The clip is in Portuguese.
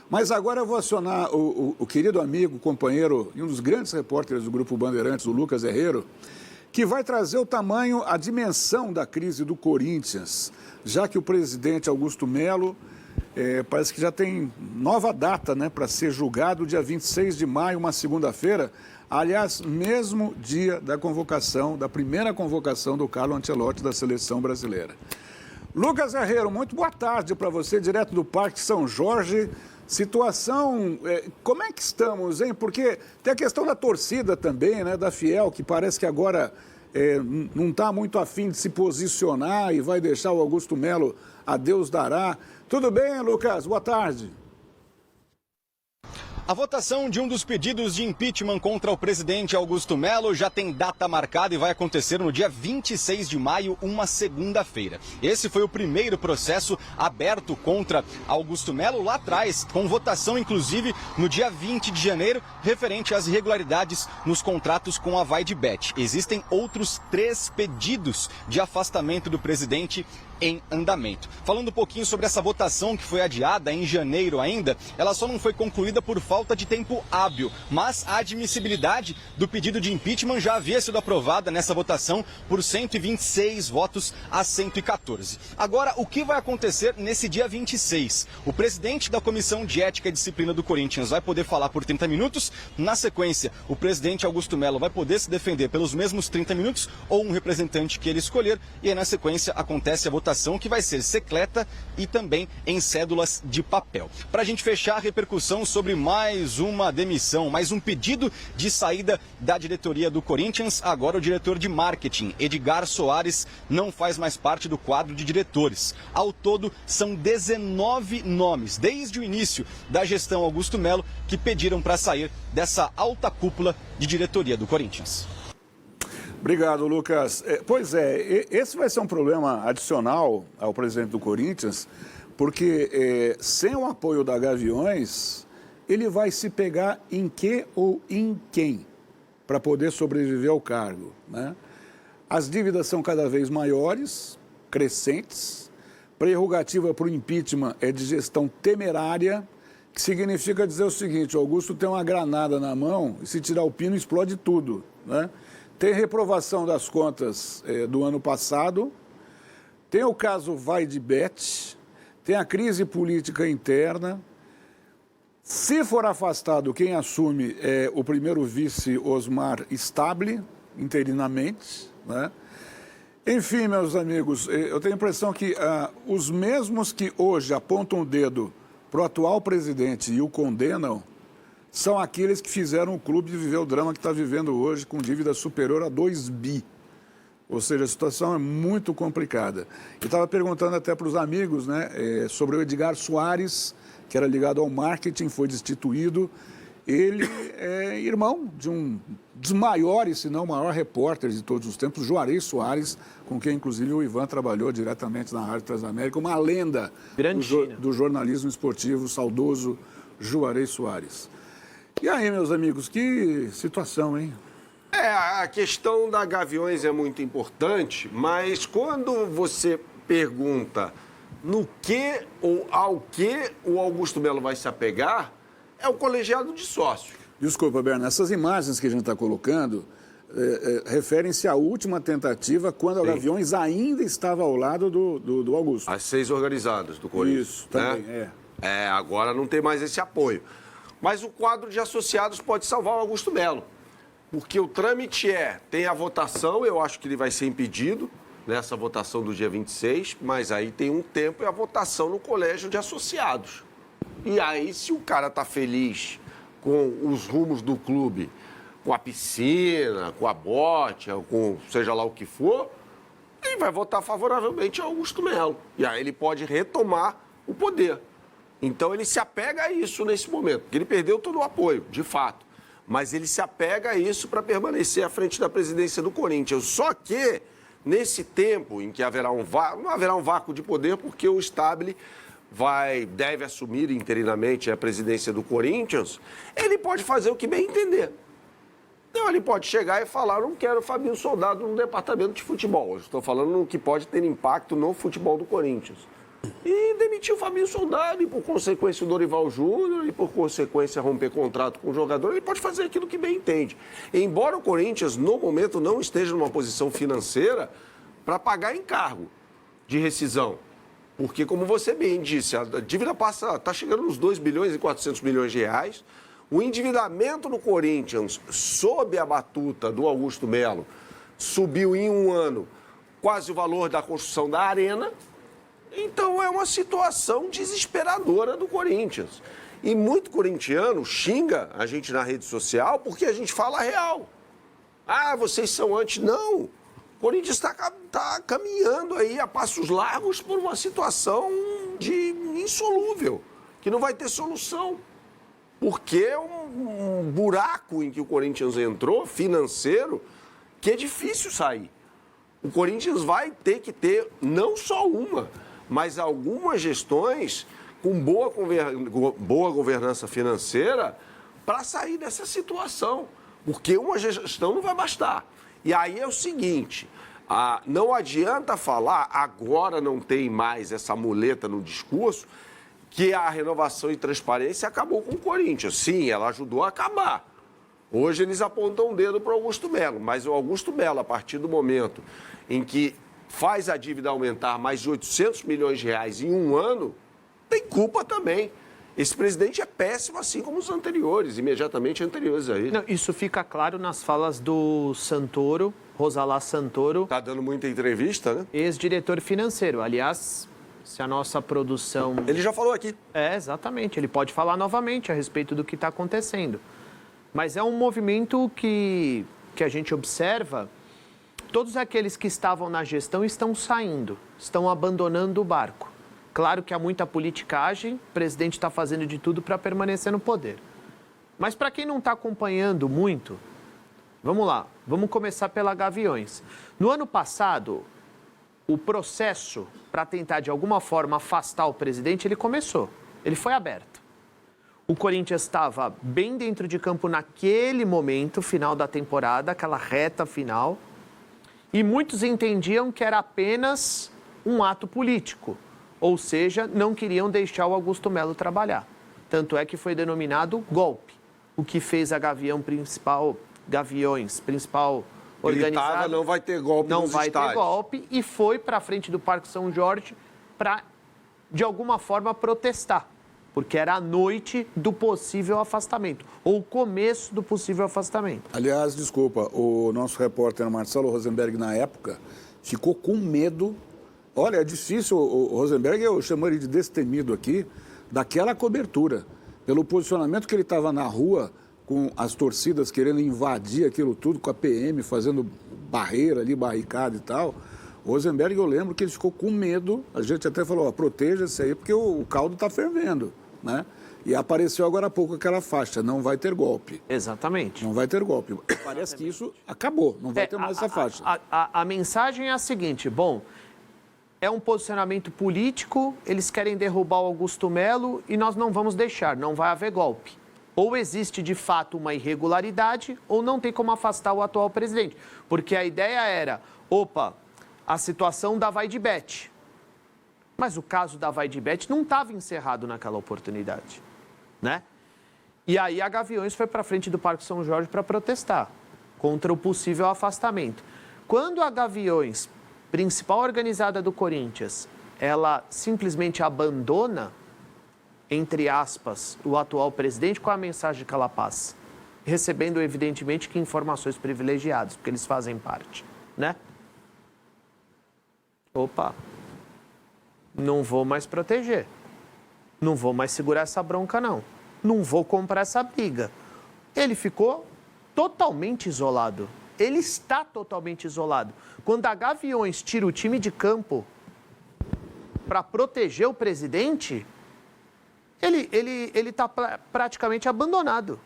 Mas agora eu vou acionar o querido amigo, companheiro e um dos grandes repórteres do Grupo Bandeirantes, o Lucas Herrero, que vai trazer o tamanho, a dimensão da crise do Corinthians, já que o presidente Augusto Melo parece que já tem nova data, né, para ser julgado, dia 26 de maio, uma segunda-feira, aliás, mesmo dia da convocação, da primeira convocação do Carlo Ancelotti da seleção brasileira. Lucas Herrero, muito boa tarde para você, direto do Parque São Jorge. Situação, como é que estamos, hein? Porque tem a questão da torcida também, né, da Fiel, que parece que agora não está muito afim de se posicionar e vai deixar o Augusto Melo a Deus dará. Tudo bem, Lucas? Boa tarde. A votação de um dos pedidos de impeachment contra o presidente Augusto Melo já tem data marcada e vai acontecer no dia 26 de maio, uma segunda-feira. Esse foi o primeiro processo aberto contra Augusto Melo lá atrás, com votação inclusive no dia 20 de janeiro, referente às irregularidades nos contratos com a Vai de Bet. Existem outros 3 pedidos de afastamento do presidente em andamento. Falando um pouquinho sobre essa votação que foi adiada em janeiro ainda, ela só não foi concluída por falta de tempo hábil, mas a admissibilidade do pedido de impeachment já havia sido aprovada nessa votação por 126 votos a 114. Agora, o que vai acontecer nesse dia 26? O presidente da Comissão de Ética e Disciplina do Corinthians vai poder falar por 30 minutos, na sequência, o presidente Augusto Melo vai poder se defender pelos mesmos 30 minutos ou um representante que ele escolher, e aí na sequência acontece a votação que vai ser secreta e também em cédulas de papel. Para a gente fechar a repercussão sobre mais uma demissão, mais um pedido de saída da diretoria do Corinthians, agora o diretor de marketing, Edgar Soares, não faz mais parte do quadro de diretores. Ao todo, são 19 nomes, desde o início da gestão Augusto Melo, que pediram para sair dessa alta cúpula de diretoria do Corinthians. Obrigado, Lucas. Pois é, esse vai ser um problema adicional ao presidente do Corinthians, porque sem o apoio da Gaviões, ele vai se pegar em que ou em quem para poder sobreviver ao cargo, né? As dívidas são cada vez maiores, crescentes, prerrogativa para o impeachment é de gestão temerária, que significa dizer o seguinte: o Augusto tem uma granada na mão e se tirar o pino explode tudo, né? Tem reprovação das contas do ano passado, tem o caso Vai de Bet, tem a crise política interna. Se for afastado, quem assume é o primeiro vice Osmar Stable, interinamente, né? Enfim, meus amigos, eu tenho a impressão que os mesmos que hoje apontam o dedo para o atual presidente e o condenam, são aqueles que fizeram o clube viver o drama que está vivendo hoje, com dívida superior a 2 bi. Ou seja, a situação é muito complicada. Eu estava perguntando até para os amigos, né, sobre o Edgar Soares, que era ligado ao marketing, foi destituído. Ele é irmão de um dos maiores, se não o maior repórter de todos os tempos, Juarez Soares, com quem inclusive o Ivan trabalhou diretamente na Rádio Transamérica, uma lenda do jornalismo esportivo, saudoso Juarez Soares. E aí, meus amigos, que situação, hein? A questão da Gaviões é muito importante, mas quando você pergunta no que ou ao que o Augusto Melo vai se apegar, é o colegiado de sócios. Desculpa, Bernardo, essas imagens que a gente está colocando referem-se à última tentativa, quando a Gaviões ainda estava ao lado do Augusto. As 6 organizadas do Corinthians. Isso, também, né? Agora não tem mais esse apoio. Mas o quadro de associados pode salvar o Augusto Melo. Porque o trâmite tem a votação, eu acho que ele vai ser impedido nessa votação do dia 26, mas aí tem um tempo e a votação no colégio de associados. E aí, se o cara tá feliz com os rumos do clube, com a piscina, com a bote, com seja lá o que for, ele vai votar favoravelmente ao Augusto Melo. E aí ele pode retomar o poder. Então ele se apega a isso nesse momento, porque ele perdeu todo o apoio, de fato. Mas ele se apega a isso para permanecer à frente da presidência do Corinthians. Só que, nesse tempo em que haverá não haverá um vácuo de poder, porque o Stable deve assumir interinamente a presidência do Corinthians, ele pode fazer o que bem entender. Então ele pode chegar e falar: não quero Fabinho Soldado no departamento de futebol. Eu estou falando no que pode ter impacto no futebol do Corinthians. e demitir o Fabinho Soldado, e por consequência o Dorival Júnior, e por consequência romper contrato com o jogador, ele pode fazer aquilo que bem entende. Embora o Corinthians, no momento, não esteja numa posição financeira para pagar encargo de rescisão. Porque, como você bem disse, a dívida está chegando nos 2 bilhões e 400 milhões de reais. O endividamento do Corinthians, sob a batuta do Augusto Melo, subiu em um ano quase o valor da construção da arena. Então, é uma situação desesperadora do Corinthians. E muito corintiano xinga a gente na rede social porque a gente fala a real. Ah, vocês são anti... Não. O Corinthians está caminhando aí a passos largos por uma situação de insolúvel, que não vai ter solução. Porque é um buraco em que o Corinthians entrou, financeiro, que é difícil sair. O Corinthians vai ter que ter não só uma, mas algumas gestões com boa governança financeira para sair dessa situação. Porque uma gestão não vai bastar. E aí é o seguinte, não adianta falar, agora não tem mais essa muleta no discurso, que a renovação e transparência acabou com o Corinthians. Sim, ela ajudou a acabar. Hoje eles apontam o dedo para o Augusto Melo, mas o Augusto Melo, a partir do momento em que faz a dívida aumentar mais de 800 milhões de reais em um ano, tem culpa também. Esse presidente é péssimo, assim como os anteriores, imediatamente anteriores a ele. Não, isso fica claro nas falas do Santoro, Rosalá Santoro. Está dando muita entrevista, né? Ex-diretor financeiro. Aliás, se a nossa produção... Ele já falou aqui. Exatamente. Ele pode falar novamente a respeito do que está acontecendo. Mas é um movimento que a gente observa. Todos aqueles que estavam na gestão estão saindo, estão abandonando o barco. Claro que há muita politicagem, o presidente está fazendo de tudo para permanecer no poder. Mas para quem não está acompanhando muito, vamos lá, vamos começar pela Gaviões. No ano passado, o processo para tentar de alguma forma afastar o presidente, ele começou, ele foi aberto. O Corinthians estava bem dentro de campo naquele momento, final da temporada, aquela reta final, e muitos entendiam que era apenas um ato político. Ou seja, não queriam deixar o Augusto Melo trabalhar. Tanto é que foi denominado golpe. O que fez a Gaviões, principal organizada... não vai ter golpe não nos vai estádios. ter golpe e foi para frente do Parque São Jorge para, de alguma forma, protestar. Porque era a noite do possível afastamento, ou o começo do possível afastamento. Aliás, desculpa, o nosso repórter Marcelo Rosenberg, na época, ficou com medo. Olha, é difícil, o Rosenberg, eu chamo ele de destemido aqui, daquela cobertura. Pelo posicionamento que ele estava na rua, com as torcidas querendo invadir aquilo tudo, com a PM fazendo barreira ali, barricada e tal. O Rosenberg, eu lembro que ele ficou com medo, a gente até falou, proteja-se aí, porque o caldo está fervendo, né? E apareceu agora há pouco aquela faixa, não vai ter golpe. Exatamente. Não vai ter golpe. Parece que isso acabou, não vai ter mais essa faixa. A mensagem é a seguinte, bom... É um posicionamento político, eles querem derrubar o Augusto Melo e nós não vamos deixar, não vai haver golpe. Ou existe de fato uma irregularidade ou não tem como afastar o atual presidente. Porque a ideia era, a situação da Vai de Bet. Mas o caso da Vai de Bet não estava encerrado naquela oportunidade, né? E aí a Gaviões foi para frente do Parque São Jorge para protestar contra o possível afastamento. Quando a Gaviões, principal organizada do Corinthians, ela simplesmente abandona, entre aspas, o atual presidente, qual a mensagem que ela passa? Recebendo, evidentemente, que informações privilegiadas, porque eles fazem parte, né? Não vou mais proteger, não vou mais segurar essa bronca, não vou comprar essa briga. Ele ficou totalmente isolado. Ele está totalmente isolado. Quando a Gaviões tira o time de campo para proteger o presidente, ele está praticamente abandonado.